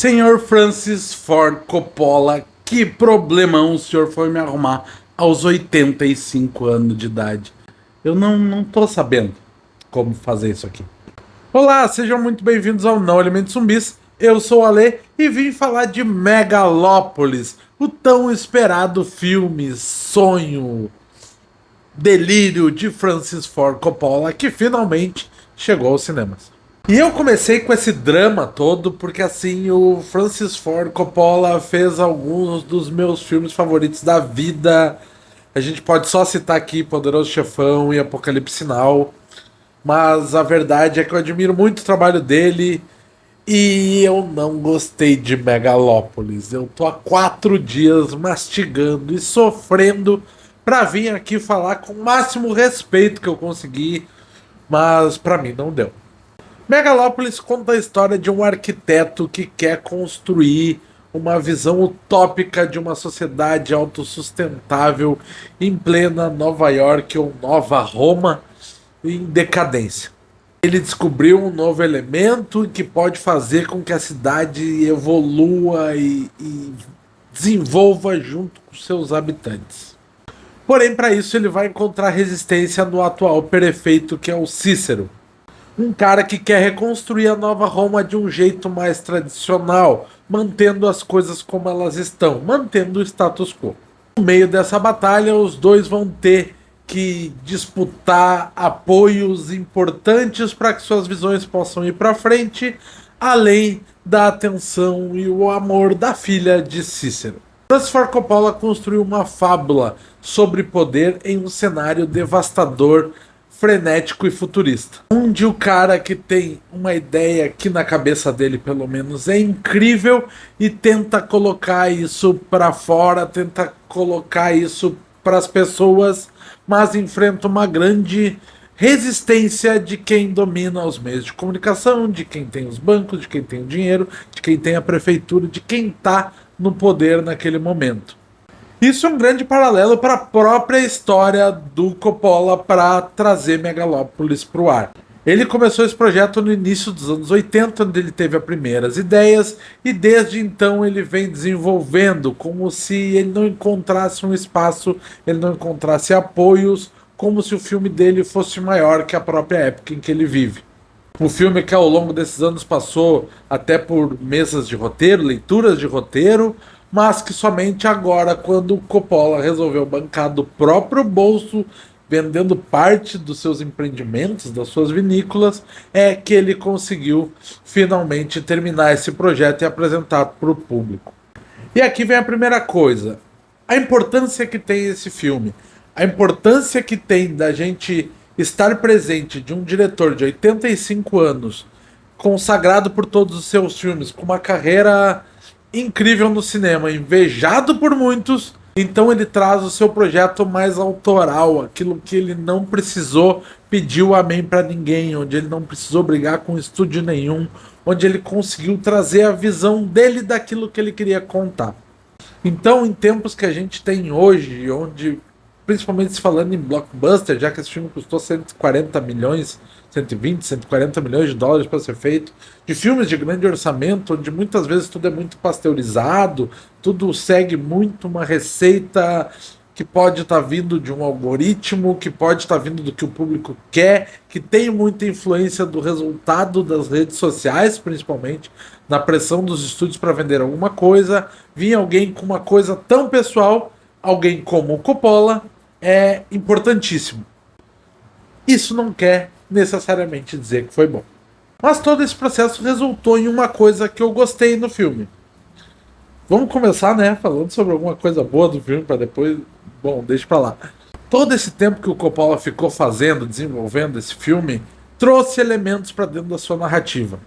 Senhor Francis Ford Coppola, que problemão o senhor foi me arrumar aos 85 anos de idade. Eu não tô sabendo como fazer isso aqui. Olá, sejam muito bem-vindos ao Não Alimentos Zumbis. Eu sou o Ale e vim falar de Megalópolis, o tão esperado filme, sonho, delírio de Francis Ford Coppola, que finalmente chegou aos cinemas. E eu comecei com esse drama todo porque assim o Francis Ford Coppola fez alguns dos meus filmes favoritos da vida. A gente pode só citar aqui Poderoso Chefão e Apocalipse Now, mas a verdade é que eu admiro muito o trabalho dele e eu não gostei de Megalópolis. Eu tô há 4 dias mastigando e sofrendo pra vir aqui falar com o máximo respeito que eu consegui, mas pra mim não deu. Megalópolis conta a história de um arquiteto que quer construir uma visão utópica de uma sociedade autossustentável em plena Nova York ou Nova Roma em decadência. Ele descobriu um novo elemento que pode fazer com que a cidade evolua e desenvolva junto com seus habitantes. Porém, para isso, ele vai encontrar resistência no atual prefeito, que é o Cícero. Um cara que quer reconstruir a nova Roma de um jeito mais tradicional, mantendo as coisas como elas estão, mantendo o status quo. No meio dessa batalha, os dois vão ter que disputar apoios importantes para que suas visões possam ir para frente, além da atenção e o amor da filha de Cícero. Francis Ford Coppola construiu uma fábula sobre poder em um cenário devastador, frenético e futurista, onde o cara que tem uma ideia que na cabeça dele pelo menos é incrível e tenta colocar isso para fora, tenta colocar isso para as pessoas, mas enfrenta uma grande resistência de quem domina os meios de comunicação, de quem tem os bancos, de quem tem o dinheiro, de quem tem a prefeitura, de quem está no poder naquele momento. Isso é um grande paralelo para a própria história do Coppola para trazer Megalópolis para o ar. Ele começou esse projeto no início dos anos 80, onde ele teve as primeiras ideias, e desde então ele vem desenvolvendo como se ele não encontrasse um espaço, ele não encontrasse apoios, como se o filme dele fosse maior que a própria época em que ele vive. O filme que ao longo desses anos passou até por mesas de roteiro, leituras de roteiro, mas que somente agora, quando o Coppola resolveu bancar do próprio bolso, vendendo parte dos seus empreendimentos, das suas vinícolas, é que ele conseguiu finalmente terminar esse projeto e apresentar para o público. E aqui vem a primeira coisa: a importância que tem esse filme, a importância que tem da gente estar presente de um diretor de 85 anos, consagrado por todos os seus filmes, com uma carreira incrível no cinema, invejado por muitos. Então ele traz o seu projeto mais autoral, aquilo que ele não precisou pedir o amém para ninguém, onde ele não precisou brigar com estúdio nenhum, onde ele conseguiu trazer a visão dele daquilo que ele queria contar. Então, em tempos que a gente tem hoje, onde, principalmente se falando em blockbuster, já que esse filme custou 140 milhões, 120, 140 milhões de dólares para ser feito, de filmes de grande orçamento, onde muitas vezes tudo é muito pasteurizado, tudo segue muito uma receita que pode estar vindo de um algoritmo, que pode estar vindo do que o público quer, que tem muita influência do resultado das redes sociais, principalmente, na pressão dos estúdios para vender alguma coisa. Vinha alguém com uma coisa tão pessoal, alguém como o Coppola, é importantíssimo. Isso não quer necessariamente dizer que foi bom. Mas todo esse processo resultou em uma coisa que eu gostei no filme. Vamos começar, né, falando sobre alguma coisa boa do filme para depois... Bom, deixa pra lá. Todo esse tempo que o Coppola ficou fazendo, desenvolvendo esse filme, trouxe elementos para dentro da sua narrativa.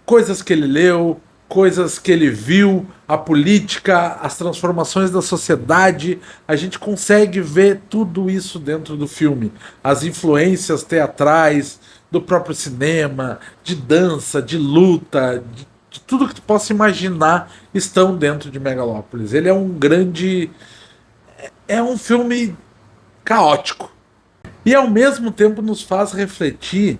Coisas que ele leu, coisas que ele viu, a política, as transformações da sociedade. A gente consegue ver tudo isso dentro do filme. As influências teatrais, do próprio cinema, de dança, de luta, de tudo que tu possa imaginar estão dentro de Megalópolis. Ele é um grande... É um filme caótico. E ao mesmo tempo nos faz refletir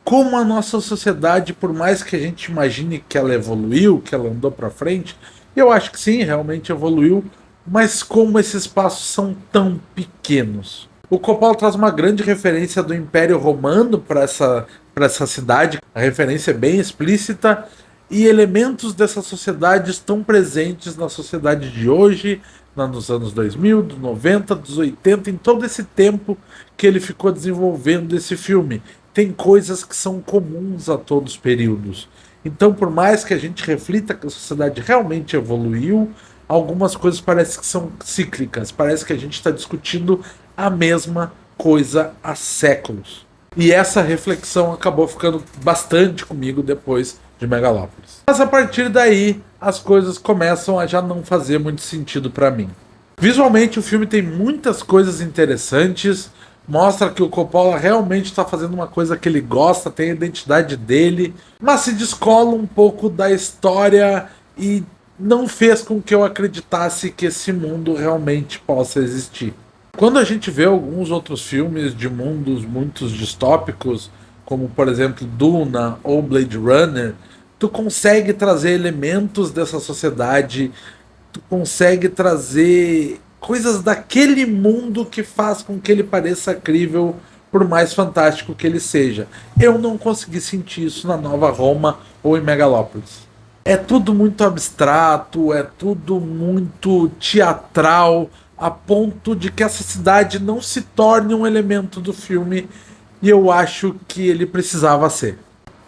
como a nossa sociedade, por mais que a gente imagine que ela evoluiu, que ela andou para frente, eu acho que sim, realmente evoluiu, mas como esses passos são tão pequenos. O Coppola traz uma grande referência do Império Romano para essa cidade, a referência é bem explícita, e elementos dessa sociedade estão presentes na sociedade de hoje, nos anos 2000, dos 90, dos 80, em todo esse tempo que ele ficou desenvolvendo esse filme. Tem coisas que são comuns a todos os períodos. Então, por mais que a gente reflita que a sociedade realmente evoluiu, algumas coisas parecem que são cíclicas. Parece que a gente está discutindo a mesma coisa há séculos. E essa reflexão acabou ficando bastante comigo depois de Megalópolis. Mas a partir daí, as coisas começam a já não fazer muito sentido para mim. Visualmente, o filme tem muitas coisas interessantes, mostra que o Coppola realmente está fazendo uma coisa que ele gosta, tem a identidade dele, mas se descola um pouco da história e não fez com que eu acreditasse que esse mundo realmente possa existir. Quando a gente vê alguns outros filmes de mundos muito distópicos, como por exemplo Duna ou Blade Runner, tu consegue trazer elementos dessa sociedade, tu consegue trazer coisas daquele mundo que faz com que ele pareça crível, por mais fantástico que ele seja. Eu não consegui sentir isso na Nova Roma ou em Megalópolis. É tudo muito abstrato, é tudo muito teatral, a ponto de que essa cidade não se torne um elemento do filme, e eu acho que ele precisava ser.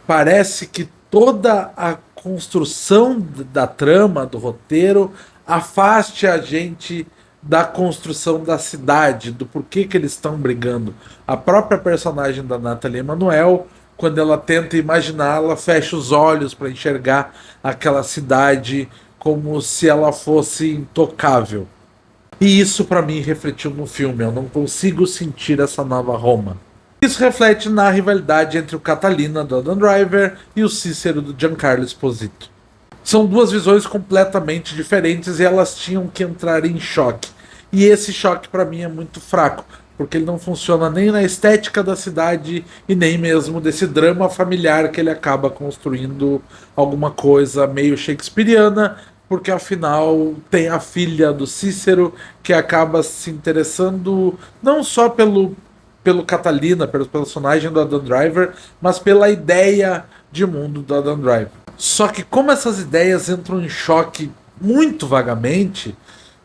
Parece que toda a construção da trama, do roteiro, afaste a gente da construção da cidade, do porquê que eles estão brigando. A própria personagem da Nathalie Emmanuel, quando ela tenta imaginar, ela fecha os olhos para enxergar aquela cidade como se ela fosse intocável. E isso para mim refletiu no filme. Eu não consigo sentir essa nova Roma. Isso reflete na rivalidade entre o Catalina, do Adam Driver, e o Cícero, do Giancarlo Esposito. São duas visões completamente diferentes e elas tinham que entrar em choque. E esse choque para mim é muito fraco, porque ele não funciona nem na estética da cidade e nem mesmo desse drama familiar que ele acaba construindo alguma coisa meio shakespeariana, porque afinal tem a filha do Cícero que acaba se interessando não só pelo Catalina, pelo personagem do Adam Driver, mas pela ideia de mundo do Adam Driver. Só que como essas ideias entram em choque muito vagamente,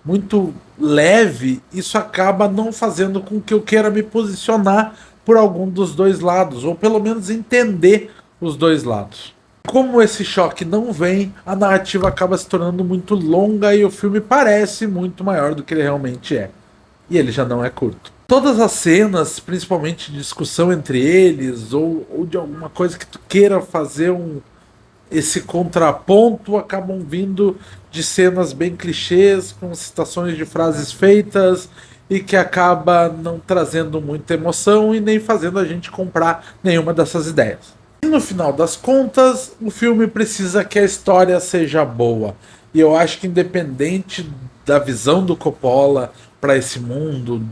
muito leve, isso acaba não fazendo com que eu queira me posicionar por algum dos dois lados, ou pelo menos entender os dois lados. Como esse choque não vem, a narrativa acaba se tornando muito longa e o filme parece muito maior do que ele realmente é. E ele já não é curto. Todas as cenas, principalmente de discussão entre eles, ou de alguma coisa que tu queira fazer esse contraponto, acabam vindo de cenas bem clichês, com citações de frases feitas, e que acaba não trazendo muita emoção e nem fazendo a gente comprar nenhuma dessas ideias. E no final das contas, o filme precisa que a história seja boa. E eu acho que independente da visão do Coppola para esse mundo,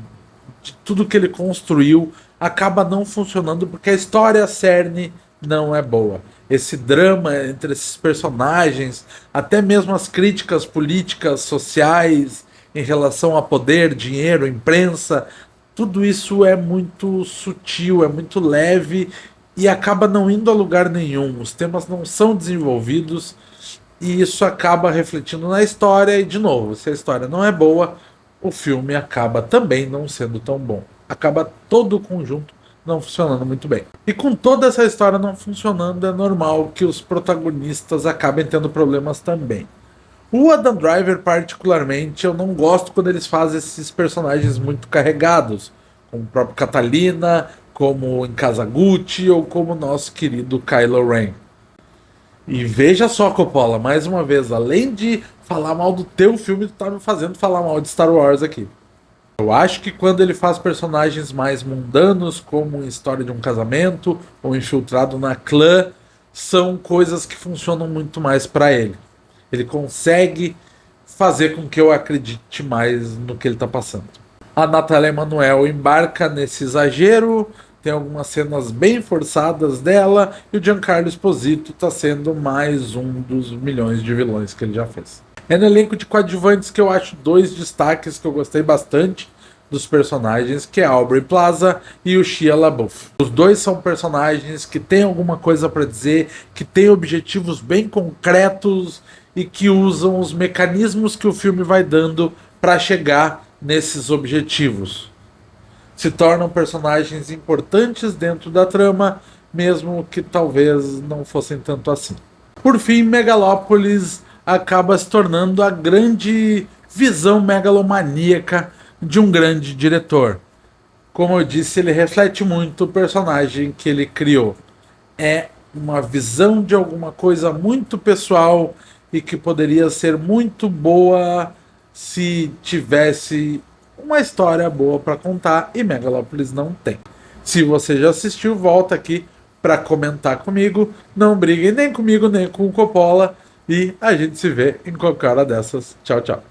de tudo que ele construiu, acaba não funcionando porque a história cerne não é boa. Esse drama entre esses personagens, até mesmo as críticas políticas, sociais, em relação a poder, dinheiro, imprensa, tudo isso é muito sutil, é muito leve e acaba não indo a lugar nenhum. Os temas não são desenvolvidos e isso acaba refletindo na história. E, de novo, se a história não é boa, o filme acaba também não sendo tão bom. Acaba todo o conjunto não funcionando muito bem. E com toda essa história não funcionando, é normal que os protagonistas acabem tendo problemas também. O Adam Driver, particularmente, eu não gosto quando eles fazem esses personagens muito carregados, como o próprio Catalina, como em Kazaguchi ou como o nosso querido Kylo Ren. E veja só, Coppola, mais uma vez, além de falar mal do teu filme, tu tá me fazendo falar mal de Star Wars aqui. Eu acho que quando ele faz personagens mais mundanos, como em História de um Casamento ou Infiltrado na Clã, são coisas que funcionam muito mais para ele. Ele consegue fazer com que eu acredite mais no que ele está passando. A Nathalie Emmanuel embarca nesse exagero, tem algumas cenas bem forçadas dela, e o Giancarlo Esposito está sendo mais um dos milhões de vilões que ele já fez. É no elenco de coadjuvantes que eu acho dois destaques que eu gostei bastante dos personagens, que é a Aubrey Plaza e o Shia LaBeouf. Os dois são personagens que têm alguma coisa para dizer, que têm objetivos bem concretos e que usam os mecanismos que o filme vai dando para chegar nesses objetivos. Se tornam personagens importantes dentro da trama, mesmo que talvez não fossem tanto assim. Por fim, Megalópolis acaba se tornando a grande visão megalomaníaca de um grande diretor. Como eu disse, ele reflete muito o personagem que ele criou. É uma visão de alguma coisa muito pessoal e que poderia ser muito boa se tivesse uma história boa para contar, e Megalópolis não tem. Se você já assistiu, volta aqui para comentar comigo. Não briguem nem comigo nem com o Coppola, e a gente se vê em qualquer hora dessas. Tchau, tchau.